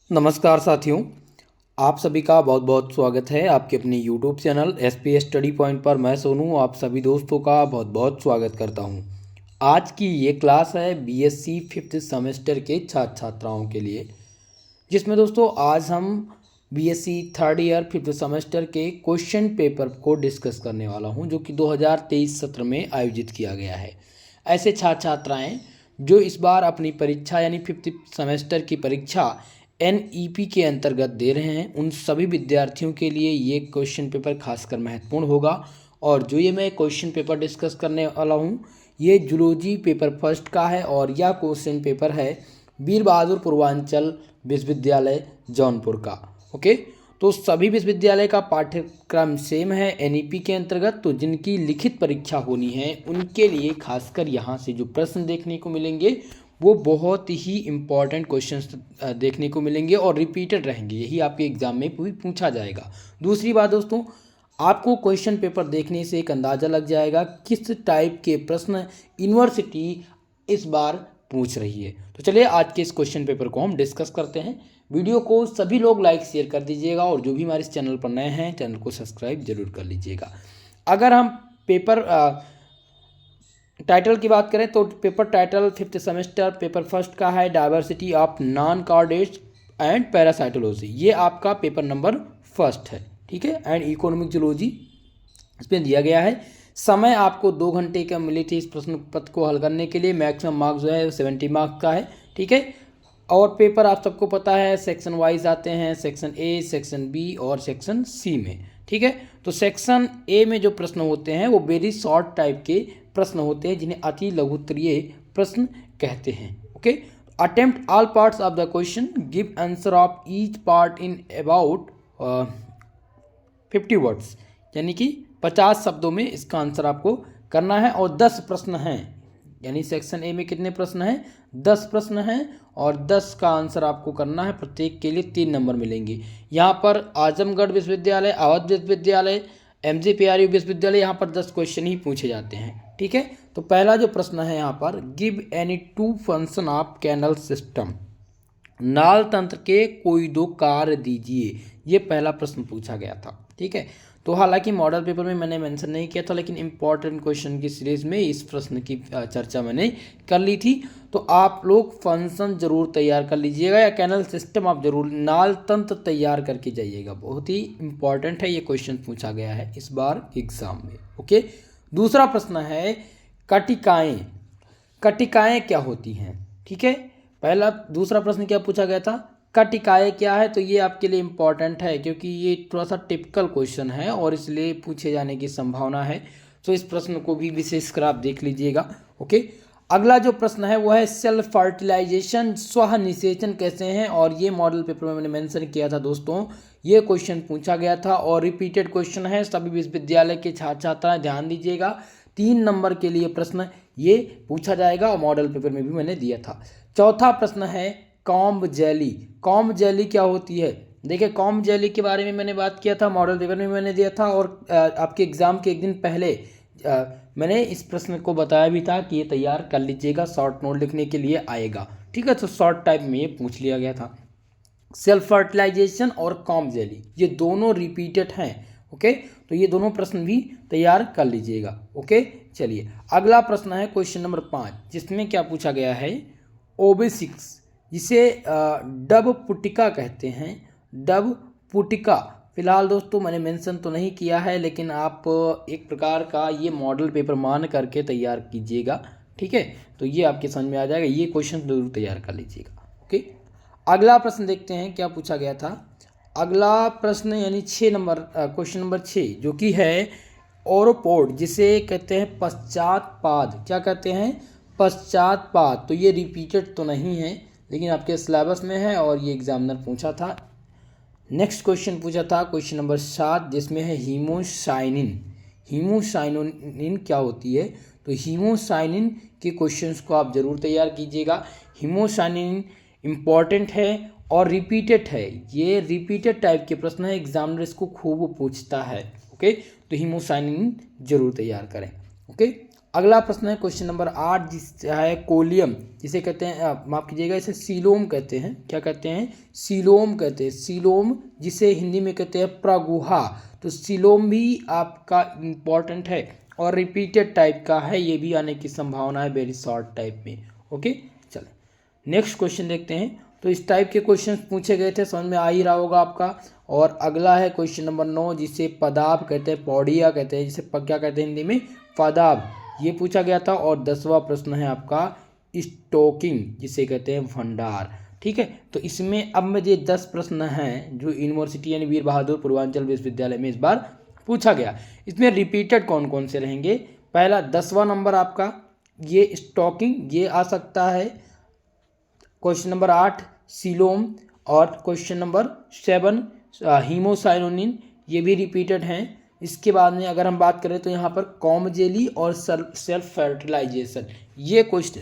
नमस्कार साथियों, आप सभी का बहुत बहुत स्वागत है आपके अपने YouTube channel SPS study point पर। मैं सोनू आप सभी दोस्तों का बहुत बहुत स्वागत करता हूं। आज की ये क्लास है BSc 5th सेमेस्टर के छात्र छात्राओं के लिए, जिसमें दोस्तों आज हम BSc 3rd year 5th semester के क्वेश्चन पेपर को डिस्कस करने वाला हूं, जो कि 2023 सत्र में आयोजित किया गया है। ऐसे छात्र छात्राएँ जो इस बार अपनी परीक्षा यानी 5th सेमेस्टर की परीक्षा NEP के अंतर्गत दे रहे हैं, उन सभी विद्यार्थियों के लिए ये क्वेश्चन पेपर खासकर महत्वपूर्ण होगा। और जो ये मैं क्वेश्चन पेपर डिस्कस करने वाला हूँ, ये जूलॉजी पेपर फर्स्ट का है और यह क्वेश्चन पेपर है वीर बहादुर पूर्वांचल विश्वविद्यालय जौनपुर का। ओके, तो सभी विश्वविद्यालय का पाठ्यक्रम सेम है NEP के अंतर्गत। तो जिनकी लिखित परीक्षा होनी है उनके लिए खासकर यहाँ से जो प्रश्न देखने को मिलेंगे वो बहुत ही इम्पॉर्टेंट क्वेश्चंस देखने को मिलेंगे और रिपीटेड रहेंगे, यही आपके एग्जाम में भी पूछा जाएगा। दूसरी बात दोस्तों, आपको क्वेश्चन पेपर देखने से एक अंदाज़ा लग जाएगा किस टाइप के प्रश्न यूनिवर्सिटी इस बार पूछ रही है। तो चलिए आज के इस क्वेश्चन पेपर को हम डिस्कस करते हैं। वीडियो को सभी लोग लाइक शेयर कर दीजिएगा और जो भी हमारे इस चैनल पर नए हैं चैनल को सब्सक्राइब जरूर कर लीजिएगा। अगर हम पेपर टाइटल की बात करें तो paper title 5th semester paper first का है diversity of non chordates and parasitology. ये आपका पेपर नंबर फर्स्ट है, ठीक है, एंड इकोनॉमिक जूलॉजी इसमें दिया गया है। समय आपको 2 घंटे का मिली थी इस प्रश्न पत्र को हल करने के लिए। मैक्सिमम मार्क्स जो है 70 मार्क्स का है, ठीक है। और पेपर आप सबको पता है सेक्शन वाइज आते हैं, सेक्शन A, सेक्शन B और सेक्शन C में, ठीक है। तो सेक्शन A में जो प्रश्न होते हैं वो वेरी शॉर्ट टाइप के प्रश्न होते हैं, जिन्हें अति लघुत्तरीय प्रश्न कहते हैं। Okay, attempt all parts of the question, give answer of each part in about 50 words, यानी कि 50 शब्दों में इसका आंसर आपको करना है। और 10 प्रश्न हैं, यानी सेक्शन A में कितने प्रश्न हैं? 10 प्रश्न हैं और 10 का आंसर आपको करना है। प्रत्येक के लिए 3 नंबर मिलेंगे। यहाँ पर आजमगढ़ विश्वविद्यालय, अवध विश्वविद्यालय, MGPRU विश्वविद्यालय, यहाँ पर 10 क्वेश्चन ही पूछे जाते हैं, ठीक है। तो पहला जो प्रश्न है यहाँ पर, give any 2 function of canal system, नाल तंत्र के कोई 2 कार्य दीजिए। ये पहला प्रश्न पूछा गया था, ठीक है। तो हालांकि मॉडल पेपर में मैंने मेंशन नहीं किया था, लेकिन इंपॉर्टेंट क्वेश्चन की सीरीज में इस प्रश्न की चर्चा मैंने कर ली थी। तो आप लोग फंक्शन जरूर तैयार कर लीजिएगा या कैनल सिस्टम आप जरूर, नाल तंत्र तैयार करके जाइएगा। बहुत ही इंपॉर्टेंट है, ये क्वेश्चन पूछा गया है इस बार एग्जाम में। ओके, दूसरा प्रश्न है कटिकाएं। कटिकाएं क्या होती हैं, ठीक है। दूसरा प्रश्न क्या पूछा गया था? कटिकाएं क्या है। तो ये आपके लिए इंपॉर्टेंट है क्योंकि ये थोड़ा सा टिपिकल क्वेश्चन है और इसलिए पूछे जाने की संभावना है। तो इस प्रश्न को भी विशेषकर आप देख लीजिएगा। ओके, अगला जो प्रश्न है वो है सेल्फ फर्टिलाइजेशन, स्व निषेचन कैसे हैं। और ये मॉडल पेपर में मैंने मेंशन किया था दोस्तों, ये क्वेश्चन पूछा गया था और रिपीटेड क्वेश्चन है। सभी विश्वविद्यालय के छात्र छात्राएं ध्यान दीजिएगा, 3 नंबर के लिए प्रश्न ये पूछा जाएगा और मॉडल पेपर में भी मैंने दिया था। चौथा प्रश्न है कॉम्ब जेली। कॉम्ब जेली क्या होती है? देखिए, कॉम्ब जेली के बारे में मैंने बात किया था, मॉडल पेपर में मैंने दिया था और आपके एग्जाम के एक दिन पहले मैंने इस प्रश्न को बताया भी था कि ये तैयार कर लीजिएगा, शॉर्ट नोट लिखने के लिए आएगा, ठीक है। तो शॉर्ट टाइप में ये पूछ लिया गया था। सेल्फ फर्टिलाइजेशन और कॉम्ब जेली ये दोनों रिपीटेड हैं। ओके, तो ये दोनों प्रश्न भी तैयार कर लीजिएगा। ओके, चलिए अगला प्रश्न है क्वेश्चन नंबर 5, जिसमें क्या पूछा गया है? ओबेसिक्स, जिसे डब पुटिका कहते हैं। डब पुटिका फिलहाल दोस्तों मैंने मेंशन तो नहीं किया है, लेकिन आप एक प्रकार का ये मॉडल पेपर मान करके तैयार कीजिएगा, ठीक है। तो ये आपके समझ में आ जाएगा, ये क्वेश्चन जरूर तैयार कर लीजिएगा। ओके, अगला प्रश्न देखते हैं क्या पूछा गया था। अगला प्रश्न यानी 6 नंबर क्वेश्चन नंबर 6, जो कि है ओरोपोड, जिसे कहते हैं पश्चात्पाद। क्या कहते हैं? पश्चात्पाद। तो ये रिपीटेड तो नहीं है, लेकिन आपके सिलेबस में है और ये एग्जामिनर पूछा था। नेक्स्ट क्वेश्चन पूछा था क्वेश्चन नंबर 7, जिसमें है हीमोसाइनिन। हीमोसाइनिन क्या होती है? तो हीमोसाइनिन के क्वेश्चंस को आप जरूर तैयार कीजिएगा। हीमोसाइनिन इम्पॉर्टेंट है और रिपीटेड है, ये रिपीटेड टाइप के प्रश्न है, एग्जामिनर इसको खूब पूछता है। ओके, तो हीमोसाइनिन जरूर तैयार करें। ओके, अगला प्रश्न है क्वेश्चन नंबर 8, जिस है कोलियम, जिसे कहते हैं माफ कीजिएगा, इसे सीलोम कहते हैं। क्या कहते हैं? सीलोम कहते हैं। सीलोम जिसे हिंदी में कहते हैं प्रगुहा। तो सीलोम भी आपका इम्पॉर्टेंट है और रिपीटेड टाइप का है, ये भी आने की संभावना है वेरी शॉर्ट टाइप में। ओके, चलें नेक्स्ट क्वेश्चन देखते हैं। तो इस टाइप के क्वेश्चन पूछे गए थे, समझ में आ ही रहा होगा आपका। और अगला है क्वेश्चन नंबर 9, जिसे पदाब कहते हैं, पौड़िया कहते हैं, जिसे क्या कहते हैं हिंदी में? पदाब। ये पूछा गया था। और 10वां प्रश्न है आपका स्टॉकिंग, जिसे कहते हैं भंडार। ठीक है, तो इसमें अब मुझे 10 प्रश्न हैं जो यूनिवर्सिटी यानी वीर बहादुर पूर्वांचल विश्वविद्यालय में इस बार पूछा गया। इसमें रिपीटेड कौन कौन से रहेंगे? पहला 10वां नंबर आपका ये स्टॉकिंग, ये आ सकता है। क्वेश्चन नंबर 8 सीलोम, और क्वेश्चन नंबर 7 हीमोसाइनोनिन, ये भी रिपीटेड हैं। इसके बाद में अगर हम बात करें तो यहाँ पर कॉमजेली और सेल्फ फर्टिलाइजेशन, ये क्वेश्चन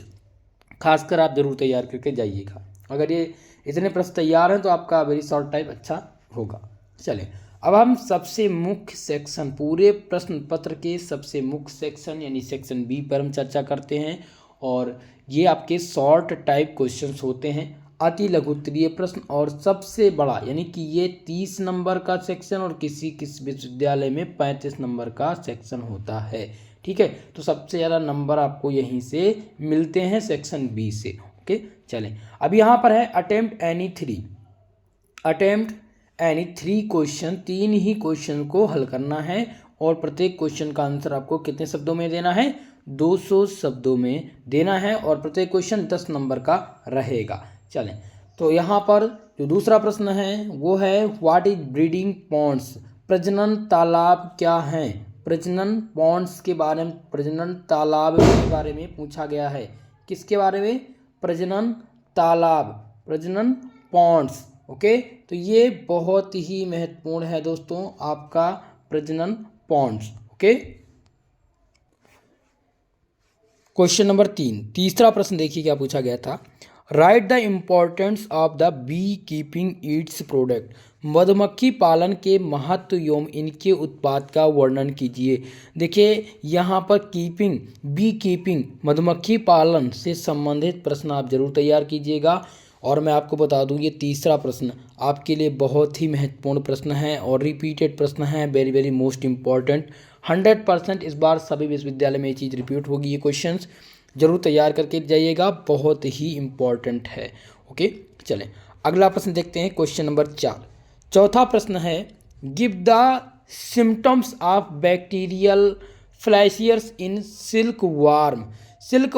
खासकर आप जरूर तैयार करके जाइएगा। अगर ये इतने प्रश्न तैयार हैं तो आपका वेरी शॉर्ट टाइप अच्छा होगा। चलें अब हम सबसे मुख्य सेक्शन, पूरे प्रश्न पत्र के सबसे मुख्य सेक्शन यानी सेक्शन बी पर हम चर्चा करते हैं। और ये आपके शॉर्ट टाइप क्वेश्चंस होते हैं, अति लघुत्तरीय प्रश्न, और सबसे बड़ा यानी कि ये 30 नंबर का सेक्शन और किसी विश्वविद्यालय में 35 नंबर का सेक्शन होता है। ठीक है, तो सबसे ज़्यादा नंबर आपको यहीं से मिलते हैं सेक्शन बी से। ओके, चलें अब यहाँ पर है attempt any 3। Attempt any 3 question, 3 ही क्वेश्चन को हल करना है और प्रत्येक क्वेश्चन का आंसर आपको कितने शब्दों में देना है? 200 शब्दों में देना है, और प्रत्येक क्वेश्चन 10 नंबर का रहेगा। चलें तो यहाँ पर जो दूसरा प्रश्न है वो है व्हाट इज ब्रीडिंग पॉन्ड्स, प्रजनन तालाब क्या हैं? प्रजनन पॉन्ड्स के बारे में, प्रजनन तालाब के बारे में पूछा गया है। किसके बारे में? प्रजनन तालाब, प्रजनन पॉन्ड्स। ओके, तो ये बहुत ही महत्वपूर्ण है दोस्तों आपका प्रजनन पॉन्ड्स। ओके, क्वेश्चन नंबर 3, तीसरा प्रश्न देखिए क्या पूछा गया था। Write the importance of the bee keeping its product, मधुमक्खी पालन के महत्व एवं इनके उत्पाद का वर्णन कीजिए। देखिए यहाँ पर कीपिंग, बी कीपिंग, मधुमक्खी पालन से संबंधित प्रश्न आप जरूर तैयार कीजिएगा। और मैं आपको बता दूं ये तीसरा प्रश्न आपके लिए बहुत ही महत्वपूर्ण प्रश्न है और रिपीटेड प्रश्न है, वेरी वेरी मोस्ट इम्पॉर्टेंट। 100% इस बार सभी विश्वविद्यालय में ये चीज़ रिपीट होगी। ये क्वेश्चंस जरूर तैयार करके जाइएगा, बहुत ही इम्पॉर्टेंट है। ओके, चलें अगला प्रश्न देखते हैं, क्वेश्चन नंबर 4। चौथा प्रश्न है give the symptoms of bacterial flacherie in silkworm. Silk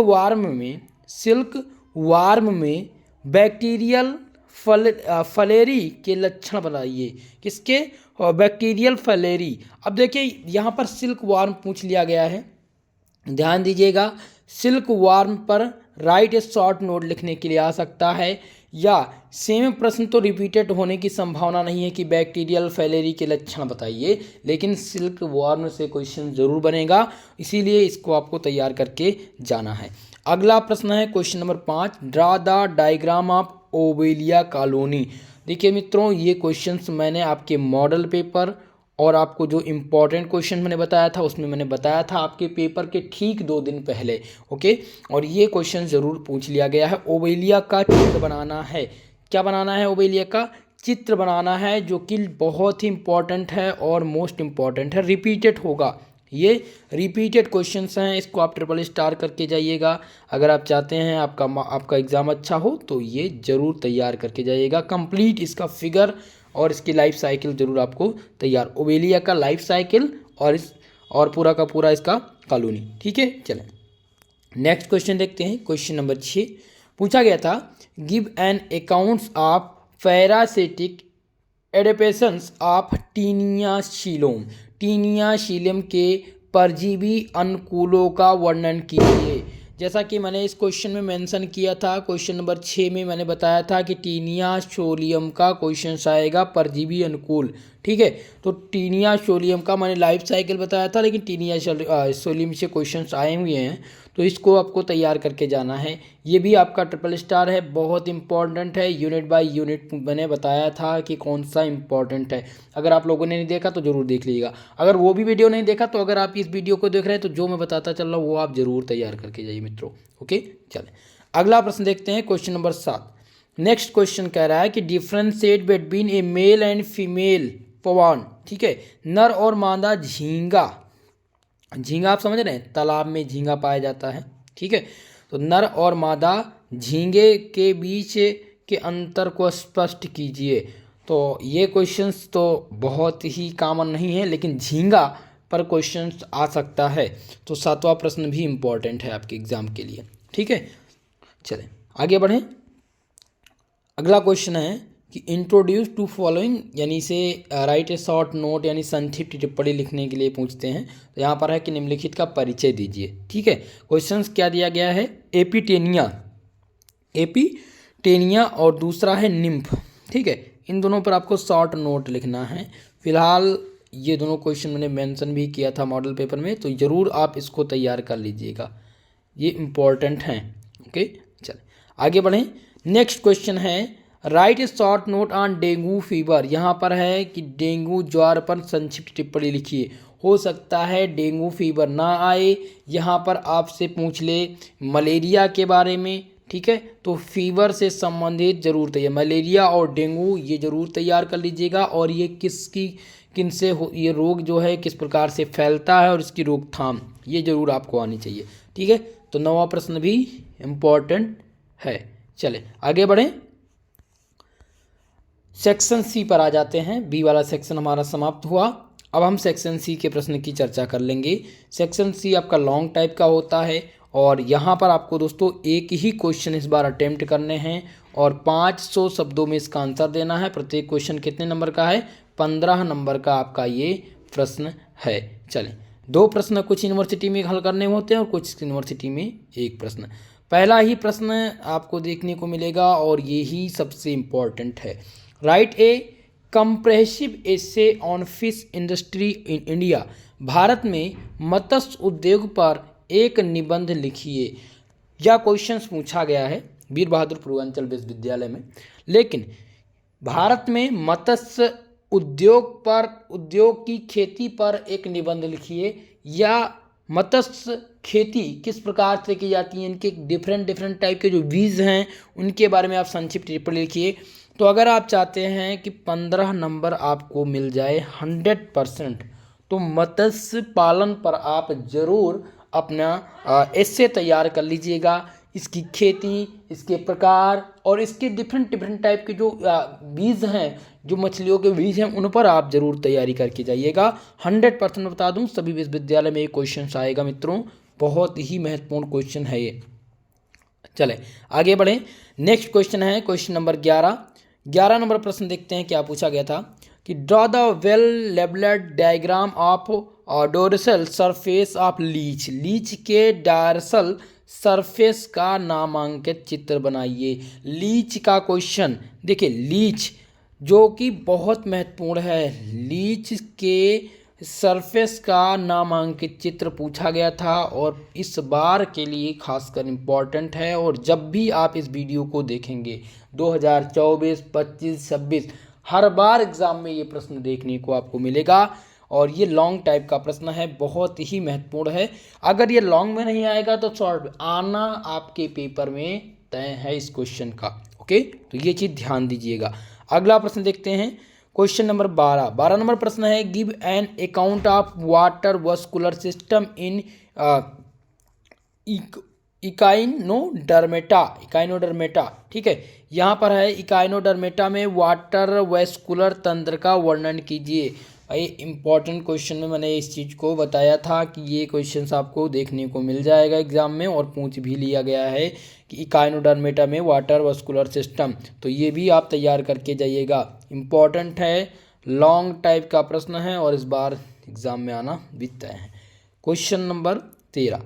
warm में बैक्टीरियल फलेरी के लक्षण बताइए। किसके? Bacterial flacherie. अब देखिए यहाँ पर सिल्क वार्म पूछ लिया गया है, ध्यान दीजिएगा। सिल्क वार्म पर राइट ए शॉर्ट नोट लिखने के लिए आ सकता है, या सेम प्रश्न तो रिपीटेड होने की संभावना नहीं है कि बैक्टीरियल फैलेरी के लक्षण बताइए, लेकिन सिल्क वार्म से क्वेश्चन जरूर बनेगा, इसीलिए इसको आपको तैयार करके जाना है। अगला प्रश्न है question number 5, draw the diagram of Obelia colony. देखिए मित्रों, ये क्वेश्चंस मैंने आपके मॉडल पेपर और आपको जो इम्पोर्टेंट क्वेश्चन मैंने बताया था उसमें मैंने बताया था आपके पेपर के ठीक 2 दिन पहले। ओके, और ये क्वेश्चन ज़रूर पूछ लिया गया है। ओबेलिया का चित्र बनाना है। क्या बनाना है? ओबेलिया का चित्र बनाना है, जो कि बहुत ही इंपॉर्टेंट है और मोस्ट इम्पॉर्टेंट है, रिपीटेड होगा। ये रिपीटेड क्वेश्चंस हैं, इसको आप ट्रिपल स्टार करके जाइएगा। अगर आप चाहते हैं आपका एग्ज़ाम अच्छा हो तो ये ज़रूर तैयार करके जाइएगा। कंप्लीट इसका फिगर और इसकी लाइफ साइकिल जरूर आपको तैयार, ओबेलिया का लाइफ साइकिल और पूरा का पूरा इसका कॉलोनी। ठीक है, चलें नेक्स्ट क्वेश्चन देखते हैं। क्वेश्चन नंबर 6 पूछा गया था give an accounts of parasitic adaptations of Taenia solium. Taenia solium के परजीवी अनुकूलों का वर्णन कीजिए। जैसा कि मैंने इस क्वेश्चन में मेंशन किया था, क्वेश्चन नंबर 6 में मैंने बताया था कि टीनिया सोलियम का क्वेश्चन आएगा परजीवी अनुकूल। ठीक है, तो टीनिया सोलियम का मैंने लाइफ साइकिल बताया था, लेकिन टीनिया सोलियम से क्वेश्चन आए हुए हैं, तो इसको आपको तैयार करके जाना है। ये भी आपका ट्रिपल स्टार है, बहुत इंपॉर्टेंट है। यूनिट बाय यूनिट मैंने बताया था कि कौन सा इंपॉर्टेंट है। अगर आप लोगों ने नहीं देखा तो ज़रूर देख लीजिएगा। अगर वो भी वीडियो नहीं देखा तो अगर आप इस वीडियो को देख रहे हैं तो जो मैं बताता चल रहा हूँ वो आप ज़रूर तैयार करके जाइए मित्रों। ओके, चलें अगला प्रश्न देखते हैं, क्वेश्चन नंबर 7। नेक्स्ट क्वेश्चन कह रहा है कि differentiate between A male and female Pawan. ठीक है, नर और मादा झींगा। झींगा आप समझ रहे हैं, तालाब में झींगा पाया जाता है। ठीक है, तो नर और मादा झींगे के बीच के अंतर को स्पष्ट कीजिए। तो ये क्वेश्चंस तो बहुत ही कॉमन नहीं है, लेकिन झींगा पर क्वेश्चंस आ सकता है। तो 7वां प्रश्न भी इम्पोर्टेंट है आपके एग्जाम के लिए। ठीक है, चलें आगे बढ़ें। अगला क्वेश्चन है कि इंट्रोड्यूस टू फॉलोइंग, यानी से राइट ए शॉर्ट नोट, यानी संक्षिप्त टिप्पणी लिखने के लिए पूछते हैं। तो यहाँ पर है कि निम्नलिखित का परिचय दीजिए। ठीक है, क्वेश्चंस क्या दिया गया है, एपिटेनिया और दूसरा है निम्फ। ठीक है, इन दोनों पर आपको शॉर्ट नोट लिखना है। फिलहाल ये दोनों क्वेश्चन मैंने मेंशन भी किया था मॉडल पेपर में, तो ज़रूर आप इसको तैयार कर लीजिएगा, ये इम्पोर्टेंट हैं। ओके, चलें आगे बढ़ें। नेक्स्ट क्वेश्चन है right A short note on dengue fever. यहाँ पर है कि डेंगू ज्वार पर संक्षिप्त टिप्पणी लिखिए। हो सकता है डेंगू फीवर ना आए, यहाँ पर आपसे पूछ ले मलेरिया के बारे में। ठीक है, तो फीवर से संबंधित जरूर तैयार, मलेरिया और डेंगू ये जरूर तैयार कर लीजिएगा। और ये किन से ये रोग जो है किस प्रकार से फैलता है और इसकी रोकथाम ये जरूर आपको आनी चाहिए। ठीक है, तो 9वां प्रश्न भी इम्पोर्टेंट है। चले आगे बढ़ें, सेक्शन सी पर आ जाते हैं। बी वाला सेक्शन हमारा समाप्त हुआ। अब हम सेक्शन सी के प्रश्न की चर्चा कर लेंगे। सेक्शन सी आपका लॉन्ग टाइप का होता है और यहाँ पर आपको दोस्तों एक ही क्वेश्चन इस बार अटेम्प्ट करने हैं और 500 शब्दों में इसका आंसर देना है। प्रत्येक क्वेश्चन कितने नंबर का है, 15 नंबर का आपका ये प्रश्न है। चलें, 2 प्रश्न कुछ यूनिवर्सिटी में हल करने होते हैं और कुछ यूनिवर्सिटी में 1 प्रश्न। पहला ही प्रश्न आपको देखने को मिलेगा और यही सबसे इम्पोर्टेंट है। Right A comprehensive essay on fish industry in India. Bharat में मत्स्य उद्योग पर एक निबंध लिखिए। यह क्वेश्चन पूछा गया है वीर बहादुर पूर्वांचल विश्वविद्यालय में। लेकिन भारत में मत्स्य उद्योग की खेती पर एक निबंध लिखिए, या मत्स्य खेती किस प्रकार से की जाती है, इनके डिफरेंट टाइप के जो बीज हैं उनके बारे में आप संक्षिप्त टिप्पणी लिखिए। तो अगर आप चाहते हैं कि 15 नंबर आपको मिल जाए 100%, तो मत्स्य पालन पर आप ज़रूर अपना एस्से तैयार कर लीजिएगा। इसकी खेती, इसके प्रकार और इसके डिफरेंट टाइप के जो बीज हैं, जो मछलियों के बीज हैं, उन पर आप जरूर तैयारी करके जाइएगा। 100% बता दूं सभी विश्वविद्यालय में ये क्वेश्चन आएगा मित्रों, बहुत ही महत्वपूर्ण क्वेश्चन है ये। चलें आगे बढ़ें। नेक्स्ट क्वेश्चन है क्वेश्चन नंबर 11 नंबर प्रश्न देखते हैं क्या पूछा गया था कि draw the well labelled diagram of dorsal surface of leech. Leech के डायर्सल सरफेस का नामांकित चित्र बनाइए। लीच का क्वेश्चन देखिए, लीच जो कि बहुत महत्वपूर्ण है, लीच के सरफेस का नामांकित चित्र पूछा गया था और इस बार के लिए खासकर इम्पॉर्टेंट है। और जब भी आप इस वीडियो को देखेंगे 2024, 25, 26 हर बार एग्जाम में ये प्रश्न देखने को आपको मिलेगा। और ये लॉन्ग टाइप का प्रश्न है, बहुत ही महत्वपूर्ण है। अगर ये लॉन्ग में नहीं आएगा तो शॉर्ट आना आपके पेपर में तय है इस क्वेश्चन का। ओके, तो ये चीज़ ध्यान दीजिएगा। अगला प्रश्न देखते हैं क्वेश्चन नंबर 12 नंबर प्रश्न है give an account of water vascular system in Echinodermata. ठीक है, यहाँ पर है इकाइनोडर्मेटा में वाटर वस्कुलर तंत्र का वर्णन कीजिए। ये इंपॉर्टेंट क्वेश्चन में मैंने इस चीज़ को बताया था कि ये क्वेश्चंस आपको देखने को मिल जाएगा एग्जाम में और पूछ भी लिया गया है कि इकाइनोडर्मेटा में वाटर वस्कुलर सिस्टम, तो ये भी आप तैयार करके जाइएगा। इम्पॉर्टेंट है, लॉन्ग टाइप का प्रश्न है और इस बार एग्जाम में आना भी तय है। क्वेश्चन नंबर 13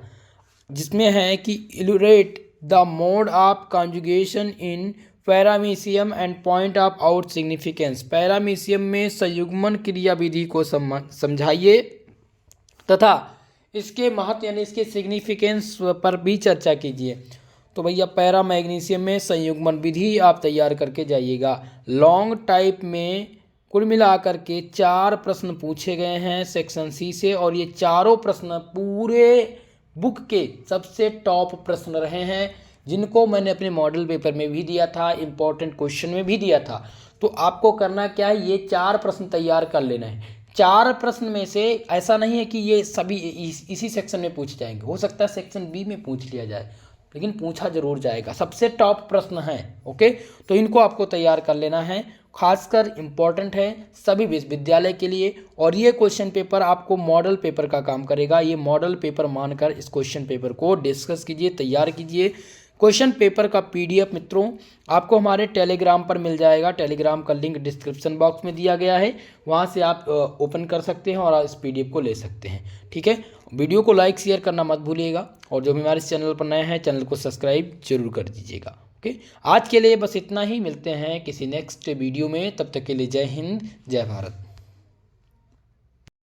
जिसमें है कि इलुरेट the mode of conjugation in paramecium and point of out significance. Paramecium में संयुग्मन क्रिया विधि को समझाइए तथा इसके महत्व यानी इसके सिग्निफिकेंस पर भी चर्चा कीजिए। तो भैया पैरा मैग्नीशियम में संयुग्मन विधि आप तैयार करके जाइएगा। लॉन्ग टाइप में कुल मिलाकर के 4 प्रश्न पूछे गए हैं सेक्शन सी से, और ये चारों प्रश्न पूरे बुक के सबसे टॉप प्रश्न रहे हैं, जिनको मैंने अपने मॉडल पेपर में भी दिया था, इम्पोर्टेंट क्वेश्चन में भी दिया था। तो आपको करना क्या है, ये 4 प्रश्न तैयार कर लेना है। 4 प्रश्न में से ऐसा नहीं है कि ये सभी इसी सेक्शन में पूछ जाएंगे, हो सकता है सेक्शन बी में पूछ लिया जाए, लेकिन पूछा जरूर जाएगा, सबसे टॉप प्रश्न हैं। ओके, तो इनको आपको तैयार कर लेना है, खासकर इम्पॉर्टेंट है सभी विश्वविद्यालय के लिए। और ये क्वेश्चन पेपर आपको मॉडल पेपर का काम करेगा, ये मॉडल पेपर मानकर इस क्वेश्चन पेपर को डिस्कस कीजिए, तैयार कीजिए। क्वेश्चन पेपर का पीडीएफ मित्रों आपको हमारे टेलीग्राम पर मिल जाएगा, टेलीग्राम का लिंक डिस्क्रिप्शन बॉक्स में दिया गया है, वहाँ से आप ओपन कर सकते हैं और इस पीडीएफ को ले सकते हैं। ठीक है, वीडियो को लाइक शेयर करना मत भूलिएगा, और जो भी हमारे चैनल पर नए हैं चैनल को सब्सक्राइब जरूर कर दीजिएगा। ओके, आज के लिए बस इतना ही, मिलते हैं किसी नेक्स्ट वीडियो में, तब तक के लिए जय हिंद जय भारत।